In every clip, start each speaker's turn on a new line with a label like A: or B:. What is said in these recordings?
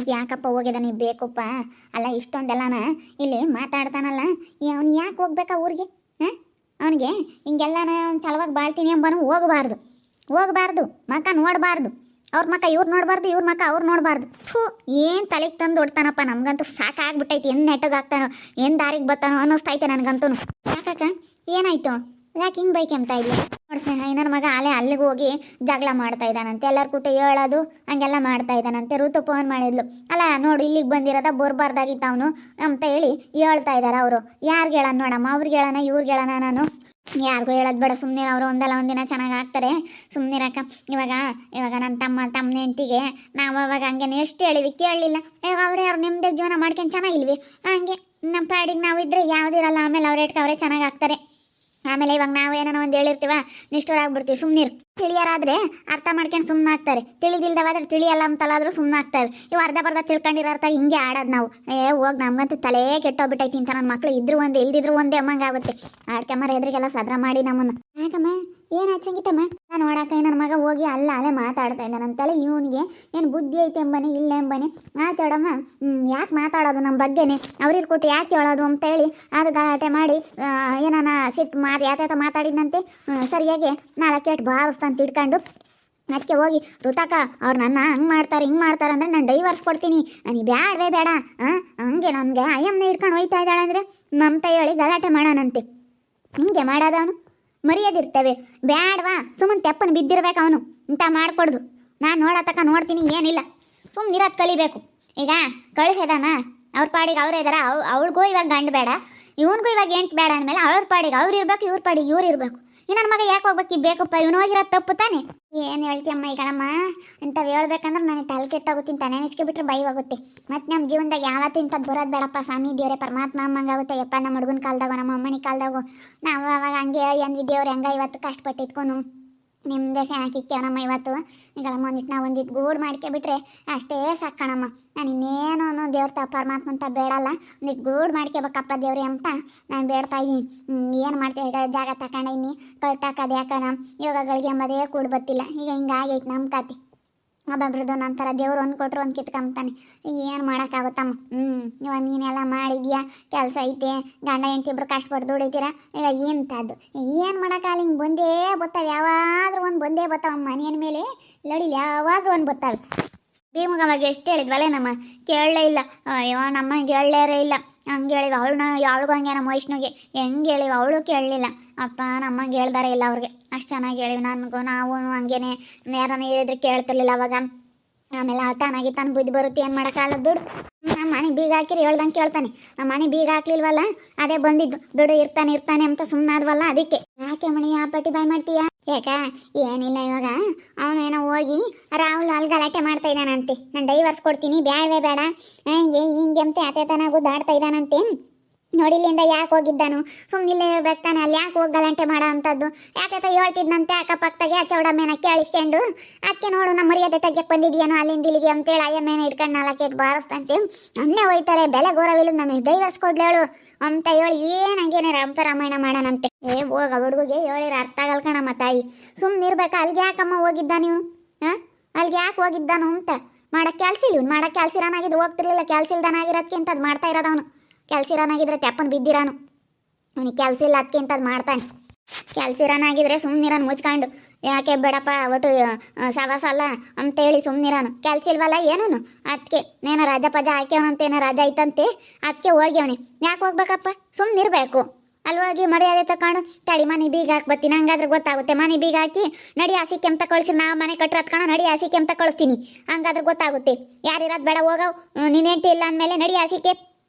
A: ಊರಿಗೆ ಯಾಕಪ್ಪ ಹೋಗಿದಾನೆ ಬೇಕಪ್ಪ ಅಲ್ಲ ಇಷ್ಟೊಂದೆಲ್ಲನ ಇಲ್ಲಿ ಮಾತಾಡ್ತಾನಲ್ಲ ಅವ್ನು ಯಾಕೆ ಹೋಗ್ಬೇಕಾ ಊರಿಗೆ? ಹಾಂ, ಅವನಿಗೆ ಹಿಂಗೆಲ್ಲನ ಚಲವಾಗಿ ಬಾಳ್ತೀನಿ ಎಂಬನು ಹೋಗಬಾರ್ದು, ಮಕ್ಕ ನೋಡಬಾರ್ದು, ಅವ್ರ ಮಕ್ಕ ಇವ್ರು ನೋಡಬಾರ್ದು, ಇವ್ರ ಮಕ್ಕ ಅವ್ರು ನೋಡಬಾರ್ದು. ಏನು ತಲೆಗೆ ತಂದು ಹೊಡ್ತಾನಪ್ಪ, ನಮ್ಗಂತೂ ಸಾಕಾಗ್ಬಿಟ್ಟೈತಿ. ಏನು ನೆಟ್ಟಗಾಗ್ತಾನೋ, ಏನು ದಾರಿಗೆ ಬರ್ತಾನೋ ಅನ್ನಿಸ್ತೈತೆ ನನಗಂತೂ. ಯಾಕಕ್ಕ ಏನಾಯ್ತು? ಯಾಕೆ ಹಿಂಗೆ ಬೈಕೆಂತ ಇಲ್ಲ ನೋಡ್ತೇನೆ. ನನ್ನ ಮಗ ಅಲ್ಲಿಗೆ ಹೋಗಿ ಜಗಳ ಮಾಡ್ತಾ ಇದ್ದಾನಂತೆ, ಎಲ್ಲರ ಕೂಟ ಹೇಳೋದು ಹಂಗೆಲ್ಲ ಮಾಡ್ತಾ ಇದ್ದಾನಂತೆ. ಋತು ಫೋನ್ ಮಾಡಿದ್ಲು, ಅಲ್ಲ ನೋಡು ಇಲ್ಲಿಗೆ ಬಂದಿರೋದ ಬರಬಾರ್ದಾಗಿತ್ತು ಅವನು ಅಂತ ಹೇಳಿ ಹೇಳ್ತಾ ಇದ್ದಾರೆ ಅವರು. ಯಾರಿಗೆ ಹೇಳೋಣ ನೋಡಮ್ಮ, ಅವ್ರಿಗೆ ಹೇಳೋಣ ಇವ್ರಿಗೆ ಹೇಳೋಣ? ನಾನು ಯಾರಿಗೂ ಹೇಳೋದು ಬೇಡ, ಸುಮ್ಮನೆ ಅವರು ಒಂದಿನ ಚೆನ್ನಾಗಿ ಆಗ್ತಾರೆ, ಸುಮ್ಮನಿರಕ್ಕ. ಇವಾಗ ನನ್ನ ತಮ್ಮ ಹೆಂಡತಿಗೆ ನಾವು ಅವಾಗ ಹಂಗೆ ಎಷ್ಟು ಹೇಳಿವಿ, ಕೇಳಲಿಲ್ಲ. ಅವ್ರು ನಿಮ್ಮದೇ ಜೀವನ ಮಾಡ್ಕೊಂಡು ಚೆನ್ನಾಗಿಲ್ವಿ, ಹಂಗೆ ನಮ್ಮ ಪಾಡಿಗೆ ನಾವು ಇದ್ದರೆ ಯಾವುದಿರಲ್ಲ. ಆಮೇಲೆ ಅವರೇ ಚೆನ್ನಾಗಿ ಆಗ್ತಾರೆ. ಆಮೇಲೆ ಇವಾಗ ನಾವು ಏನಾನ ಒಂದು ಹೇಳಿರ್ತೀವ, ನಿಷ್ಠರಾಗ್ಬಿಡ್ತೀವಿ. ಸುಮ್ಮನಿರು. ತಿಳಿಯರಾದರೆ ಅರ್ಥ ಮಾಡ್ಕೊಂಡು ಸುಮ್ಮನಾಗ್ತಾರೆ, ತಿಳಿದಿಲ್ದವಾದ್ರೆ ತಿಳಿಯಲ್ಲ ಅಂತಲಾದರೂ ಸುಮ್ಮನಾಗ್ತವೆ. ಇವು ಅರ್ಧ ಬರ್ಧ ತಿಳ್ಕೊಂಡಿರೋ ಅರ್ಥ ಹಿಂಗೆ ಆಡೋದು ನಾವು. ಹೋಗಿ ನಮಗಂತೂ ತಲೆ ಕೆಟ್ಟೋಗ್ಬಿಟ್ಟೈತಿ ಅಂತ. ನನ್ನ ಮಕ್ಳು ಇದ್ರು ಒಂದೇ ಇಲ್ದಿದ್ರು ಒಂದೇ ಅಮ್ಮಂಗೆ ಆಗುತ್ತೆ. ಆಡ್ಕೆಮ್ಮರ ಎದುರಿಗೆಲ್ಲ ಸದ್ರ ಮಾಡಿ ನಮ್ಮನ್ನು. ಯಾಕಮ್ಮ ಏನಾಯ್ತು ಸಂಗೀತಮ್ಮ? ನಾನು ನೋಡಕ್ಕ ನನ್ನ ಮಗ ಹೋಗಿ ಅಲ್ಲೇ ಮಾತಾಡ್ತಾ ಇದ್ದಾನಂತಲ್ಲ. ಇವನಿಗೆ ಏನು ಬುದ್ಧಿ ಐತೆ ಎಂಬನೆ ಇಲ್ಲ ಎಂಬನೆ ಮಾತಾಡಮ್ಮ. ಯಾಕೆ ಮಾತಾಡೋದು ನಮ್ಮ ಬಗ್ಗೆನೇ? ಅವ್ರಿಗೆ ಕೊಟ್ಟು ಯಾಕೆ ಹೇಳೋದು ಅಂತ ಹೇಳಿ ಅದು ಗಲಾಟೆ ಮಾಡಿ ಏನಾನ ಸಿಟ್ಟು ಯಾತ ಮಾತಾಡಿದಂತೆ. ಸರಿಯಾಗಿ ನಾಳೆ ಕೆಟ್ಟು ಭಾವಿಸ್ತಾನೆ ತಿಳ್ಕೊಂಡು. ಅದಕ್ಕೆ ಹೋಗಿ ಋತಕ ಅವ್ರು ನನ್ನ ಹಂಗೆ ಮಾಡ್ತಾರೆ ಹಿಂಗೆ ಮಾಡ್ತಾರೆ ಅಂದರೆ ನಾನು ಡೈವರ್ಸ್ ಕೊಡ್ತೀನಿ, ನನಗೆ ಬೇಡವೇ ಬೇಡ, ಹಂಗೆ ನನಗೆ ಅಯ್ಯಮ್ಮನ ಹಿಡ್ಕೊಂಡು ಹೋಯ್ತಾ ಇದ್ದಾಳೆ ಅಂದರೆ ನಮ್ತ ಹೇಳಿ ಗಲಾಟೆ ಮಾಡೋಣಂತೆ. ಹಿಂಗೆ ಮಾಡೋದು ಅವನು. ಮರ್ಯಾದಿರ್ತೇವೆ ಬೇಡವಾ? ಸುಮ್ಮನೆ ತೆಪ್ಪನ ಬಿದ್ದಿರ್ಬೇಕು ಅವನು ಇಂಥ ಮಾಡಿಕೊಡ್ದು. ನಾನು ನೋಡ್ತೀನಿ, ಏನಿಲ್ಲ ಸುಮ್ಮನಿರೋದು ಕಲಿಬೇಕು. ಈಗ ಕಳಿಸಿದಾನ ಅವ್ರ ಪಾಡಿಗೆ ಅವರೇ ಇದಾರ. ಅವಳಿಗೂ ಇವಾಗ ಗಂಡು ಬೇಡ, ಇವನಿಗೂ ಇವಾಗ ಎಂಟು ಬೇಡ ಅಂದಮೇಲೆ ಅವ್ರ ಪಾಡಿಗೆ ಅವ್ರು ಇರ್ಬೇಕು, ಇವ್ರ ಪಾಡಿಗೆ ಇವ್ರು ಇರಬೇಕು. ನನ್ನ ಮಗ ಯಾಕೆ ಹೋಗ್ಬೇಕು ಬೇಕಪ್ಪ? ಇವನು ಹೋಗಿರೋದು ತಪ್ಪು ತಾನೆ. ಏನು ಹೇಳ್ತೀಯಮ್ಮ ಈಗಳಮ್ಮ? ಇಂಥವು ಹೇಳ್ಬೇಕಂದ್ರೆ ನನಗೆ ತಲೆ ಕೆಟ್ಟೋಗುತ್ತೀನಿ, ತಲೆ ನೆನೆಸ್ಕೊಬಿಟ್ರೆ ಭಯ ಹೋಗುತ್ತೆ. ಮತ್ತು ನಮ್ಮ ಜೀವನದಾಗ ಯಾವತ್ತೂ ಇಂಥದ್ದು ಬರೋದು ಬೇಡಪ್ಪ. ಸ್ವಾಮಿ ದೇವರೇ ಪರಮಾತ್ಮ ಅಮ್ಮಂಗಾಗುತ್ತೆ. ಯಪ್ಪ ನಮ್ಮ ಹುಡುಗನ ಕಾಲದಾಗ ನಮ್ಮ ಅಮ್ಮನಿ ಕಾಲದಾಗು ನಾವು ಅವಾಗ ಹಂಗೆ ಏನು ದೇವ್ರು ಹೆಂಗ ಇವತ್ತು ಕಷ್ಟಪಟ್ಟು ಇಟ್ಕೊಂಡು ನಿಮ್ಮದೇ ಸಾಕಿಕ್ಕೇವ ನಮ್ಮ ಇವತ್ತು. ಈಗಳಮ್ಮ ನಾವು ಒಂದಿಟ್ಟು ಗೂಡು ಮಾಡ್ಕೊಬಿಟ್ರೆ ಅಷ್ಟೇ ಸಾಕಣಮ್ಮ. ನಾನು ಇನ್ನೇನು ದೇವ್ರ ಪರಮಾತ್ಮ ಅಂತ ಬೇಡಲ್ಲ, ಒಂದಿಟ್ಟು ಗೂಡು ಮಾಡ್ಕೋಬೇಕಪ್ಪ ದೇವ್ರಿ ಅಂತ ನಾನು ಬೇಡ್ತಾ ಇದ್ದೀನಿ. ಏನು ಮಾಡ್ತೇವೆ ಈಗ? ಜಾಗ ತಗೊಂಡಿನಿ, ಕಳ್ಟಾಕದು ಯಾಕನ ಯೋಗಗಳಿಗೆ ಎಂಬುದೇ ಕೂಡು ಬತ್ತಿಲ್ಲ. ಈಗ ಹಿಂಗಾಗೈತೆ ನಮ್ಮ ಕತೆ. ಒಬ್ಬೊಬ್ರದ್ದು ನಂತರ ದೇವ್ರು ಒಂದು ಕೊಟ್ಟರು ಒಂದು ಕಿತ್ಕೊಂತಾನೆ. ಏನು ಮಾಡೋಕ್ಕಾಗುತ್ತಮ್ಮ? ಇವಾಗ ನೀನೆಲ್ಲ ಮಾಡಿದ್ಯಾ, ಕೆಲಸ ಐತೆ, ಗಂಡ ಹೆಂಡ್ತಿಬ್ರು ಕಷ್ಟಪಟ್ಟು ದುಡಿತೀರ. ಇವಾಗ ಎಂಥದ್ದು ಏನು ಮಾಡೋಕ್ಕಾಗಲ್ಲ. ಹಿಂಗೆ ಬಂದೇ ಬರ್ತಾವೆ, ಯಾವಾದರೂ ಒಂದು ಬಂದೇ ಬರ್ತಾವೆ. ಮನೆಯ ಮೇಲೆ ಲಡಿಲಿ ಯಾವಾದರೂ ಒಂದು ಬರ್ತಾವೆ. ಭೀಮಗಮ್ಮಗೆ ಎಷ್ಟು ಹೇಳಿದ್ವಲ್ಲೇ ನಮ್ಮ ಕೇಳಲೇ ಇಲ್ಲ. ಅಯ್ಯೋ ನಮ್ಮ ಕೇಳಲೇ ಇಲ್ಲ. ಹಂಗೆ ಹೇಳಿವ ಅವಳಿಗೂ ಹಂಗೆ ನಮ್ಮ ವೈಷ್ಣುಗೆ ಹೆಂಗೆ ಹೇಳಿವ, ಅವಳು ಕೇಳಲಿಲ್ಲ. ಅಪ್ಪ ನಮ್ಮಂಗೆ ಹೇಳ್ದಾರೆ ಇಲ್ಲ ಅವ್ರಿಗೆ. ಅಷ್ಟು ಚೆನ್ನಾಗಿ ಹೇಳಿವಿ. ನಾವು ಹಂಗೇನೆ ಯಾರನ್ನ ಹೇಳಿದ್ರೆ ಕೇಳ್ತಿರ್ಲಿಲ್ಲ ಅವಾಗ. ಆಮೇಲೆ ತಾನಾಗಿ ತಾನು ಬುದ್ಧಿ ಬರುತ್ತೆ, ಏನು ಮಾಡೋಕ್ಕಾಗಲ್ಲ ಬಿಡು. ನಮ್ಮ ಮನೆ ಬೀಗ ಹಾಕಿರಿ ಹೇಳ್ದಂಗೆ ಕೇಳ್ತಾನೆ. ನಮ್ಮ ಮನೆ ಬೀಗ ಹಾಕ್ಲಿಲ್ವಲ್ಲ, ಅದೇ ಬಂದಿದ್ದು. ಬಿಡು ಇರ್ತಾನೆ ಅಂತ ಸುಮ್ಮನಾದ್ವಲ್ಲ, ಅದಕ್ಕೆ. ಯಾಕೆ ಮಣಿ ಆ ಪಟ್ಟಿ ಬಾಯ್ ಮಾಡ್ತೀಯಾ? ಯಾಕ? ಏನಿಲ್ಲ, ಇವಾಗ ಅವನೇನೋ ಹೋಗಿ ರಾಹುಲ್ ಅಲ್ಲಿ ಗಲಾಟೆ ಮಾಡ್ತಾ ಇದ್ದಾನಂತೆ. ನಾನು ಡೈವರ್ಸ್ ಕೊಡ್ತೀನಿ, ಬೇಡವೇ ಬೇಡ, ಹಿಂಗೆ ಅಂತ ಯಾತೇತನಾಗೂ ದಾಡ್ತಾ ಇದ್ದಾನಂತೆ. ನೋಡಿಲ್ಲಿಂದ ಯಾಕೆ ಹೋಗಿದ್ದಾನು? ಸುಮ್ಮನಿಲ್ಲೇ ಇರ್ಬೇಕಾನೆ, ಅಲ್ಲಿ ಯಾಕೆ ಹೋಗಿ ಗಲಾಟೆ ಮಾಡೋ ಅಂಥದ್ದು? ಯಾಕೆ ಹೇಳ್ತಿದ್ನಂತೆ ಅಕ್ಕಪಕ್ಕದಾಗೆ ಆ ಚೌಡಮ್ಮೇನ ಕೇಳಿಸ್ಕೊಂಡು. ಅದಕ್ಕೆ ನೋಡು ನಮ್ಮ ಮರ್ಯಾದೆ ತೆಗಿಯಕ್ಕೆ ಬಂದಿದ್ಯಾನೋ ಅಲ್ಲಿಂದ ಇಲ್ಲಿಗೆ ಅಂತೇಳಿ ಅಯ್ಯಮ್ಮೇನ ಇಟ್ಕೊಂಡು ನಾಲ್ಕು ಬಾರಿಸ್ತಂತೆ. ಅನ್ನೇ ಹೋಯ್ತಾರೆ, ಬೆಲೆ ಗೌರವಿಲ್ಲ, ನಮಗೆ ಡೈವರ್ಸ್ ಕೊಡ್ಲೇಳು ಅಂತ ಹೇಳಿ ಏನಂಗೇನೆ ರಾಮಾಯಣ ಮಾಡೋಣಂತೆ. ಹೋಗ ಹುಡುಗಿಗೆ ಹೇಳಿರ ಅರ್ಥ ಆಗಲ್ ಕಣಮ್ಮ ತಾಯಿ. ಸುಮ್ಮನಿರ್ಬೇಕಾ? ಅಲ್ಲಿಗೆ ಯಾಕಮ್ಮ ಹೋಗಿದ್ದ ನೀವು? ಅಲ್ಲಿಗೆ ಯಾಕೆ ಹೋಗಿದ್ದಾನು ಅಂತ ಮಾಡೋಕ್ಕೆ ಕೆಲ್ಸ ಇಲ್ಲ. ಇವ್ನು ಮಾಡೋಕ್ಕೆ ಕೆಲ್ಸ ಇರೋನಾಗಿದ್ರು ಹೋಗ್ತಿರ್ಲಿಲ್ಲ. ಕೆಲ್ಸ ಇಲ್ದಾನಾಗಿರೋದಕ್ಕೆ ಇಂಥದ್ದು ಮಾಡ್ತಾ ಇರೋದವನು. ಕೆಲ್ಸ ಇರೋನಾಗಿದ್ರೆ ತೆಪ್ಪನ ಬಿದ್ದಿರಾನು. ಅವನಿಗೆ ಕೆಲಸ ಇಲ್ಲ ಅದಕ್ಕೆ ಇಂಥದ್ದು ಮಾಡ್ತಾನೆ. ಕೆಲ್ಸ ಇರೋನಾಗಿದ್ರೆ ಸುಮ್ಮನಿರಾನು ಮುಚ್ಕೊಂಡು. ಯಾಕೆ ಬೇಡಪ್ಪ ಒಟ್ಟು ಸವಾಸ ಅಲ್ಲ ಅಂತೇಳಿ ಸುಮ್ಮನಿರಾನು. ಕೆಲ್ಸ ಇಲ್ವಲ್ಲ ಏನನು ಅದಕ್ಕೆ ಏನೋ ರಜಾ ಪಜಾ ಹಾಕ್ಯವನಂತೆ, ಏನೋ ರಜಾ ಐತಂತೆ, ಅದಕ್ಕೆ ಹೋಗ್ಯವನಿ. ಯಾಕೆ ಹೋಗ್ಬೇಕಪ್ಪ? ಸುಮ್ಮನಿರ್ಬೇಕು. ಅಲ್ಲಿ ಹೋಗಿ ಮರ್ಯಾದೆ ತಗೊಂಡು ತಡಿ ಮನೆ ಬೀಗ ಹಾಕಿ ಬರ್ತೀನಿ, ಹಂಗಾದ್ರೆ ಗೊತ್ತಾಗುತ್ತೆ. ಮನೆ ಬೀಗ ಹಾಕಿ ನಡಿ ಹಸಿಕೆ ಅಂತ ಕಳಿಸಿ, ನಾವು ಮನೆ ಕಟ್ಟಿರೋದ್ಕೊಂಡು ನಡಿ ಹಸಿಕೆ ಅಂತ ಕಳಿಸ್ತೀನಿ, ಹಂಗಾದ್ರೆ ಗೊತ್ತಾಗುತ್ತೆ. ಯಾರಿರೋದು ಬೇಡ, ಹೋಗವು. ನೀನು ಹೆಂಡ್ತಿ ಇಲ್ಲ ಅಂದಮೇಲೆ ನಡಿ ಹಸಿಕೆ.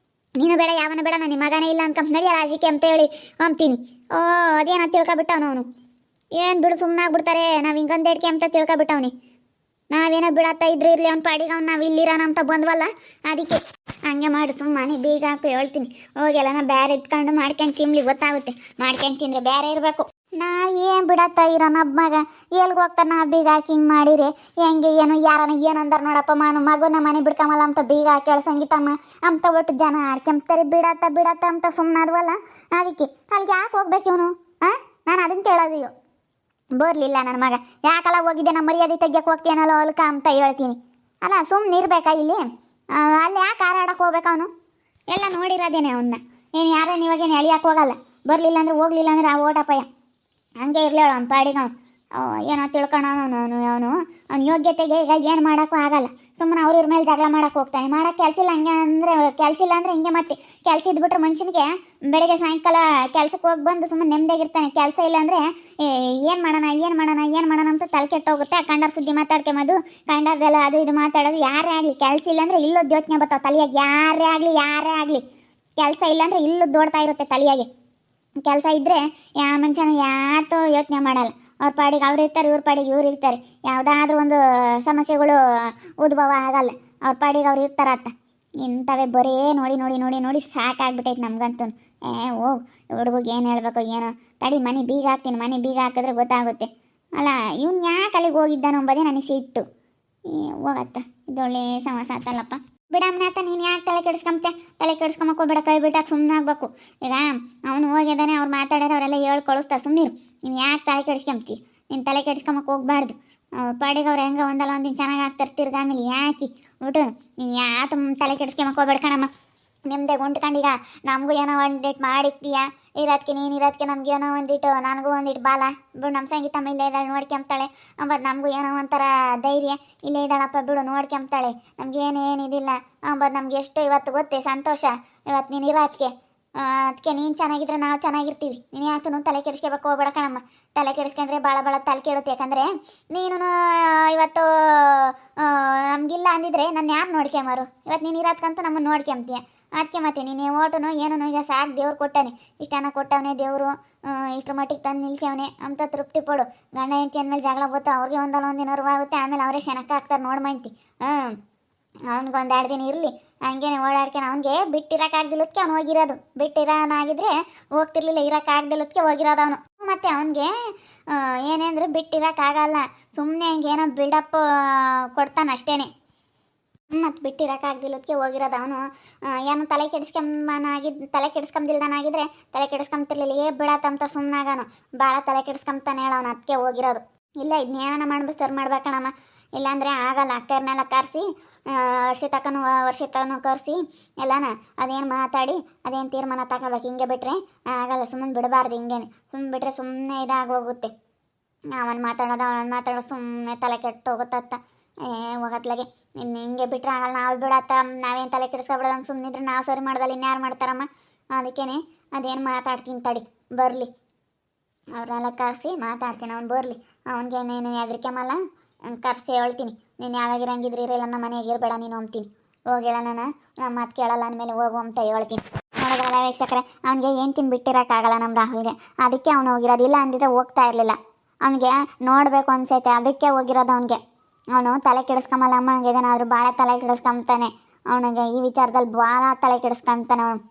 A: ನೀನು ಬೇಡ, ಯಾವನ ಬೇಡ, ನನ್ನ ಮಗನೇ ಇಲ್ಲ ಅನ್ಕೊಂತ ನಡಿಯಲ್ಲ ಹಸಿಕೆ ಅಂತ ಹೇಳಿ ಅಂತೀನಿ. ಅದೇನ ತಿಳ್ಕೊಬಿಟ್ಟವನು ಅವನು. ಏನು ಬಿಡು ಸುಮ್ಮನಾಗ್ಬಿಡ್ತಾರೆ. ನಾವು ಹಿಂಗಂದೇಡ್ಕೆ ಅಂತ ತಿಳ್ಕೊಬಿಟ್ಟವನಿ. ನಾವೇನೋ ಬಿಡತ್ತಾ ಇದ್ರೆ ಇರಲಿ, ಅವ್ನ ಪಾಡಿಗೆ ಅವ್ನು ನಾವು ಇಲ್ಲಿರೋಣ ಅಂತ ಬಂದ್ವಲ್ಲ, ಅದಕ್ಕೆ ಹಂಗೆ ಮಾಡಿ ಸುಮ್ಮನೆ ಬೀಗ ಹಾಕಿ ಹೇಳ್ತೀನಿ. ಹೋಗೆಲ್ಲ ನಾ ಬೇರೆ ಇಟ್ಕೊಂಡು ಮಾಡ್ಕೊಂಡು ತಿನ್ಲಿ, ಗೊತ್ತಾಗುತ್ತೆ. ಮಾಡ್ಕೊಂಡು ತಿಂದರೆ ಬೇರೆ ಇರಬೇಕು. ನಾವು ಏನು ಬಿಡತ್ತಾ ಇರೋ ನಬ್ಬ ಎಲ್ಗೆ ಹೋಗ್ತಾರೆ? ನಾ ಬೀಗ ಹಾಕಿ ಹಿಂಗೆ ಮಾಡಿರಿ ಹೆಂಗೆ ಏನು ಯಾರನ ಏನಂದಾರ ನೋಡಪ್ಪ, ಮಗುನ ಮನೆ ಬಿಡ್ಕೊಂಬಲ್ಲ ಅಂತ ಬೀಗ ಹಾಕಿ ಸಂಗೀತಮ್ಮ ಅಂತ ಒಟ್ಟು ಜನ ಆಡ್ಕೊಂತಾರೆ. ಬಿಡತ್ತ ಅಂತ ಸುಮ್ಮನಾದ್ವಲ್ಲ, ಅದಕ್ಕೆ ಅಲ್ಲಿಗೆ ಯಾಕೆ ಹೋಗ್ಬೇಕು ಇವನು? ನಾನು ಅದನ್ನು ಕೇಳೋದು. ಬರ್ಲಿಲ್ಲ ನನ್ನ ಮಗ, ಯಾಕಲ್ಲ ಹೋಗಿದ್ದೆ, ನಮ್ಮ ಮರ್ಯಾದೆ ತೆಗಿಯಕ್ಕೆ ಹೋಗ್ತೀನಲ್ಲ ಹೊಲ್ಕ ಅಂತ ಹೇಳ್ತೀನಿ. ಅಲ್ಲ ಸುಮ್ಮನೆ ಇರ್ಬೇಕಾ ಇಲ್ಲಿ? ಅಲ್ಲಿ ಯಾಕೆ ಹಾರಾಡಕ್ಕೆ ಹೋಗ್ಬೇಕು ಅವನು? ಎಲ್ಲ ನೋಡಿರೋದೇನೆ ಅವನ್ನ. ಏನು ಯಾರೇನು ಇವಾಗೇನು ಎಳಿಯಕ್ಕೆ ಹೋಗಲ್ಲ. ಬರಲಿಲ್ಲ ಅಂದ್ರೆ ಹೋಗ್ಲಿಲ್ಲ ಅಂದ್ರೆ ಆ ಓಟಪ್ಪಯ್ಯ ಹಂಗೆ ಇರಲೇಳು ಅವ್ನ ಪಾಡಿಗೆ ಅವನು. ಏನೋ ತಿಳ್ಕೊಳೋನು ಅವ್ನ ಯೋಗ್ಯತೆಗೆ ಈಗ ಏನು ಮಾಡೋಕ್ಕೂ ಆಗಲ್ಲ. ಸುಮ್ಮನೆ ಅವ್ರ ಮೇಲೆ ಜಗಳ ಮಾಡೋಕೆ ಹೋಗ್ತಾನೆ. ಮಾಡೋಕ್ಕೆ ಕೆಲಸ ಇಲ್ಲ ಹಂಗೆ ಅಂದರೆ ಕೆಲಸ ಇಲ್ಲ ಅಂದರೆ ಹಿಂಗೆ ಮತ್ತೆ ಕೆಲಸ ಇದ್ಬಿಟ್ರೆ ಮನುಷ್ಯನಿಗೆ ಬೆಳಗ್ಗೆ ಸಾಯಂಕಾಲ ಕೆಲ್ಸಕ್ಕೆ ಹೋಗಿ ಬಂದು ಸುಮ್ಮನೆ ನೆಮ್ಮದಿಯಾಗಿರ್ತಾನೆ. ಕೆಲಸ ಇಲ್ಲ ಅಂದರೆ ಏನು ಮಾಡೋಣ ಅಂತ ತಲೆ ಕೆಟ್ಟೋಗುತ್ತೆ. ಕಂಡರ ಸುದ್ದಿ ಮಾತಾಡ್ಕೊಂಬೋದು, ಕಂಡರ್ದೆಲ್ಲ ಅದು ಇದು ಮಾತಾಡೋದು. ಯಾರೇ ಆಗಲಿ ಕೆಲಸ ಇಲ್ಲ ಅಂದರೆ ಇಲ್ಲೊದ್ದು ಯೋಚನೆ ಬರ್ತಾವೆ ತಲೆಯಾಗಿ. ಯಾರೇ ಆಗಲಿ ಕೆಲಸ ಇಲ್ಲಾಂದರೆ ಇಲ್ಲದ್ದು ದೋಡ್ತಾ ಇರುತ್ತೆ ತಲೆಯಾಗೆ. ಕೆಲಸ ಇದ್ದರೆ ಯಾವ ಮನುಷ್ಯನೂ ಯಾತೋ ಯೋಚನೆ ಮಾಡಲ್ಲ. ಅವ್ರ ಪಾಡಿಗೆ ಅವ್ರು ಇರ್ತಾರೆ, ಇವ್ರ ಪಾಡಿಗೆ ಇವ್ರು ಇರ್ತಾರೆ. ಯಾವುದಾದ್ರೂ ಒಂದು ಸಮಸ್ಯೆಗಳು ಉದ್ಭವ ಆಗಲ್ಲ. ಅವ್ರ ಪಾಡಿಗೆ ಅವ್ರು ಇರ್ತಾರತ್ತ. ಇಂಥವೇ ಬರೇ ನೋಡಿ ಸಾಕಾಗ್ಬಿಟ್ಟೈತೆ ನಮ್ಗಂತೂ. ಹೋಗು ಹುಡುಗಿಗೆ ಏನು ಹೇಳ್ಬೇಕು ಏನೋ. ತಡಿ ಮನೆ ಬೀಗ ಹಾಕ್ತೀನಿ. ಮನೆ ಬೀಗ ಹಾಕಿದ್ರೆ ಗೊತ್ತಾಗುತ್ತೆ. ಅಲ್ಲ ಇವ್ನು ಯಾಕೆ ಅಲ್ಲಿಗೆ ಹೋಗಿದ್ದಾನೋ ಅಂಬೋದೇ ನನಗೆ ಸಿಟ್ಟು. ಹೋಗತ್ತ ಇದೊಳ್ಳೆ ಸಮಸ್ಯೆ ಆತಲ್ಲಪ್ಪ. ಬಿಡಮ್ಮನಾತ ನೀನು ಯಾಕೆ ತಲೆ ಕೆಡಿಸ್ಕೊಂಬಕ್ಕೆ ಹೋಗ್ಬೇಡ. ಕೈ ಬಿಟ್ಟಾಕ ಸುಮ್ಮನೆ ಆಗ್ಬೇಕು. ಈಗ ಅವನು ಹೋಗಿದ್ದಾನೆ, ಅವ್ರು ಮಾತಾಡ್ಯಾರ, ಅವರೆಲ್ಲ ಹೇಳಿ ಕಳಿಸ್ತಾರೆ. ಸುಮ್ಮನಿರು. ನೀನು ಯಾಕೆ ತಲೆ ಕೆಡಿಸ್ಕೊಂಬ್ತಿ? ನೀನು ತಲೆ ಕೆಡಿಸ್ಕೊಂಬಕ್ಕೆ ಹೋಗ್ಬಾರ್ದು. ಪಾಡಿಗೆ ಅವ್ರು ಹೆಂಗೆ ಒಂದಲ್ಲ ಒಂದಿನ ಚೆನ್ನಾಗಿ ಆಗ್ತಾರೆ. ತಿರ್ಗ ಆಮೇಲೆ ಯಾಕೆ ಬಿಟ್ಟು ನೀನು ಯಾಕೆ ತಲೆ ಕೆಡಿಸ್ಕೊಂಬಕ್ಕೆ ಹೋಗ್ಬೇಡ ಕಣಮ್ಮ. ನಿಮ್ಮದೇ ಗುಂಟ್ಕಂಡೀಗ ನಮಗೂ ಏನೋ ಒಂದಿಟ್ಟು ಮಾಡಿಕ್ತೀಯ. ಇರೋದಕ್ಕೆ ನಮ್ಗೆ ಏನೋ ಒಂದಿಟ್ಟು, ನನಗೂ ಒಂದಿಟ್ಟು ಬಾಲ ಬಿಡು. ನಮ್ಮ ಸಂಗೀತಮ್ಮ ಇಲ್ಲೇ ಇದ್ದಾಳೆ ನೋಡ್ಕೊಂತಾಳೆ ಅಂಬದು. ನಮಗೂ ಏನೋ ಒಂಥರ ಧೈರ್ಯ. ಇಲ್ಲೇ ಇದ್ದಾಳಪ್ಪ ಬಿಡು ನೋಡ್ಕೊಂತಾಳೆ. ನಮಗೇನೇನು ಇದಿಲ್ಲ ಅಂಬದು ನಮ್ಗೆ ಎಷ್ಟು ಇವತ್ತು ಗೊತ್ತೇ ಸಂತೋಷ. ಇವತ್ತು ನೀನು ಇರೋದಕ್ಕೆ ಅದಕ್ಕೆ ನೀನು ಚೆನ್ನಾಗಿದ್ರೆ ನಾವು ಚೆನ್ನಾಗಿರ್ತೀವಿ. ನೀನು ಯಾತೂ ತಲೆ ಕೆಡಿಸ್ಕೋಬೇಕು ಹೋಗ್ಬೇಡ ಕಣಮ್ಮ. ತಲೆ ಕೆಡಿಸ್ಕೊಂಡ್ರೆ ಭಾಳ ತಲೆ ಕೆಡುತ್ತೆ. ಯಾಕಂದರೆ ನೀನು ಇವತ್ತು ನಮಗಿಲ್ಲ ಅಂದಿದ್ರೆ ನಾನು ಯಾರು ನೋಡ್ಕೊಂಬಾರು? ಇವತ್ತು ನೀನು ಇರೋದಕ್ಕಂತೂ ನಮ್ಮನ್ನು ನೋಡ್ಕೊಂತೀಯ. ಅದಕ್ಕೆ ಮತ್ತೆ ನೀನು ಓಟುನು ಏನೂ ಈಗ ಸಾಕು. ದೇವ್ರು ಕೊಟ್ಟಾನೆ, ಇಷ್ಟನ ಕೊಟ್ಟವನೇ ದೇವರು. ಇಷ್ಟರ ಮಟ್ಟಿಗೆ ತಂದು ನಿಲ್ಸವನೆ ಅಂತ ತೃಪ್ತಿ ಪಡು. ಗಂಡ ಹೆಂಡತಿ ಅಂದಮೇಲೆ ಜಗಳ ಬತ್ತು. ಅವ್ರಿಗೆ ಒಂದಲ್ಲ ಒಂದು ದಿನ ಅರಿವಾಗುತ್ತೆ. ಆಮೇಲೆ ಅವರೇ ಶನಕ ಹಾಕ್ತಾರೆ ನೋಡ್ಮಂತಿ. ಅವ್ನಿಗೆ 2 ದಿನ ಇರಲಿ ಹಂಗೇನೆ ಓಡಾಡ್ಕೊಂಡು. ಅವ್ನಿಗೆ ಬಿಟ್ಟಿರೋಕ್ಕಾಗ್ದಿಲ್ಲದಕ್ಕೆ ಅವ್ನು ಹೋಗಿರೋದು. ಬಿಟ್ಟಿರೋನಾಗಿದ್ರೆ ಹೋಗ್ತಿರ್ಲಿಲ್ಲ, ಇರೋಕ್ಕಾಗ್ದಿಲ್ಲದಕ್ಕೆ ಹೋಗಿರೋದು ಅವನು. ಮತ್ತು ಅವನಿಗೆ ಏನೇಂದ್ರೆ ಬಿಟ್ಟಿರೋಕ್ಕಾಗಲ್ಲ. ಸುಮ್ಮನೆ ಹಂಗೇನೋ ಬಿಲ್ಡಪ್ ಕೊಡ್ತಾನೆ ಅಷ್ಟೇ. ಮತ್ತು ಬಿಟ್ಟಿರೋಕ್ಕಾಗ್ದಿಲ್ಲದಕ್ಕೆ ಹೋಗಿರೋದು ಅವನು. ಏನೋ ತಲೆ ಕೆಡಿಸ್ಕೊಂಬಿಲ್ದಾನಾಗಿದ್ರೆ ತಲೆ ಕೆಡಿಸ್ಕೊಂತಿರ್ಲಿಲ್ಲ. ಬಿಡತ್ತಂತ ಸುಮ್ಮನಾಗನು. ಭಾಳ ತಲೆ ಕೆಡಿಸ್ಕೊಂತಾನೆ ಹೇಳೋನು. ಅದಕ್ಕೆ ಹೋಗಿರೋದು. ಇಲ್ಲ ಇದನ್ನೇನ ಮಾಡ್ಬಿಟ್ಟು ಸರ್ ಮಾಡ್ಬೇಕಣಮ್ಮ. ಇಲ್ಲಾಂದರೆ ಆಗಲ್ಲ. ಅಕ್ಕರ್ನೆಲ್ಲ ಕರೆಸಿ ವರ್ಷತಕ್ಕನೂ ಕರೆಸಿ ಎಲ್ಲಾನ ಅದೇನು ಮಾತಾಡಿ ಅದೇನು ತೀರ್ಮಾನ ತಗೋಬೇಕು. ಹಿಂಗೆ ಬಿಟ್ಟರೆ ಆಗಲ್ಲ. ಸುಮ್ಮನೆ ಬಿಡಬಾರ್ದು. ಹಿಂಗೇನೆ ಸುಮ್ಮನೆ ಬಿಟ್ಟರೆ ಸುಮ್ಮನೆ ಇದಾಗೋಗುತ್ತೆ. ಅವನು ಮಾತಾಡೋದು ಸುಮ್ಮನೆ ತಲೆ ಕೆಟ್ಟು ಹೋಗುತ್ತತ್ತ. ಹೋಗತ್ಲಾಗೆ ಇನ್ನು ಹಿಂಗೆ ಬಿಟ್ಟರೆ ಆಗಲ್ಲ. ನಾವು ಬಿಡತ್ತ. ನಾವೇನು ತಲೆ ಕೆಡಿಸ್ಕೊಬಿಡೋದು. ಸುಮ್ಮನಿದ್ರೆ ನಾವು ಸರಿ ಮಾಡ್ದಲ್ಲ ಇನ್ಯಾರು ಮಾಡ್ತಾರಮ್ಮ. ಅದಕ್ಕೇ ಅದೇನು ಮಾತಾಡ್ತೀನಿ ತಡಿ ಬರಲಿ. ಅವ್ರನ್ನೆಲ್ಲ ಕರೆಸಿ ಮಾತಾಡ್ತೀನಿ. ಅವ್ನು ಬರಲಿ. ಅವ್ನಿಗೇನೇನು ಹೆದರಿಕೆಮಲ್ಲ. ಕರೆಸಿ ಹೇಳ್ತೀನಿ. ನೀನು ಯಾವಾಗಿರಂಗಿದ್ರೆ ಇರಲ್ಲ, ನಮ್ಮ ಮನೆಗೆ ಇರಬೇಡ ನೀನು ಅಂತೀನಿ. ಹೋಗಿಲ್ಲ ನಮ್ಮ ಮಾತು ಕೇಳಲ್ಲ ಅಂದಮೇಲೆ ಹೋಗು ಅಂತ ಹೇಳ್ತೀನಿ. ನೋಡೋದ್ರಲ್ಲ ವೀಕ್ಷಕರೇ, ಅವ್ನಿಗೆ ಏನು ಬಿಟ್ಟಿರೋಕ್ಕಾಗಲ್ಲ ನಮ್ಮ ರಾಹುಲ್ಗೆ. ಅದಕ್ಕೆ ಅವನು ಹೋಗಿರೋದು. ಇಲ್ಲ ಅಂದಿದ್ರೆ ಹೋಗ್ತಾ ಇರಲಿಲ್ಲ. ಅವನಿಗೆ ನೋಡಬೇಕು ಅನ್ಸೈತೆ, ಅದಕ್ಕೆ ಹೋಗಿರೋದು. ಅವನು ತಲೆ ಕೆಡಿಸ್ಕೊಂಬಲ್ಲ ಅಮ್ಮನಿಗೆ. ಏನಾದರೂ ಭಾಳ ತಲೆ ಕೆಡಿಸ್ಕೊಂತಾನೆ. ಅವನಿಗೆ ಈ ವಿಚಾರದಲ್ಲಿ ಭಾಳ ತಲೆ ಕೆಡಿಸ್ಕೊಂತಾನೆ ಅವನು.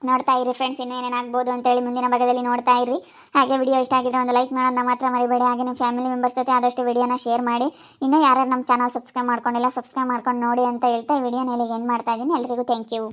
A: ನೋಡ್ತಾ ಇರಿ ಫ್ರೆಂಡ್ಸ್, ಇನ್ನೇನೇನಾಗ್ಬೋದು ಅಂತೇಳಿ ಮುಂದಿನ ಭಾಗದಲ್ಲಿ ನೋಡ್ತಾ ಇರಿ. ಹಾಗೆ ವಿಡಿಯೋ ಇಷ್ಟ ಆಗಿದ್ರೆ ಒಂದು ಲೈಕ್ ಮಾಡೋದನ್ನ ಮಾತ್ರ ಮರಿಬೇಡಿ. ಹಾಗೆ ನಿಮ್ಮ ಫ್ಯಾಮಿಲಿ ಮೆಂಬರ್ಸ್ ಜೊತೆ ಆದಷ್ಟು ವಿಡಿಯೋನ ಶೇರ್ ಮಾಡಿ. ಇನ್ನೂ ಯಾರ್ಯಾರು ನಮ್ಮ ಚಾನಲ್ ಸಬ್ಸ್ಕ್ರೈಬ್ ಮಾಡ್ಕೊಂಡಿಲ್ಲ ಸಬ್ಸ್ಕ್ರೈಬ್ ಮಾಡ್ಕೊಂಡು ನೋಡಿ ಅಂತ ಹೇಳ್ತಾ ಈ ವಿಡಿಯೋನ ಇಲ್ಲಿಗೆ ಎಂಡ್ ಮಾಡ್ತಾ ಇದ್ದೀನಿ. ಎಲ್ರಿಗೂ ಥ್ಯಾಂಕ್ ಯು.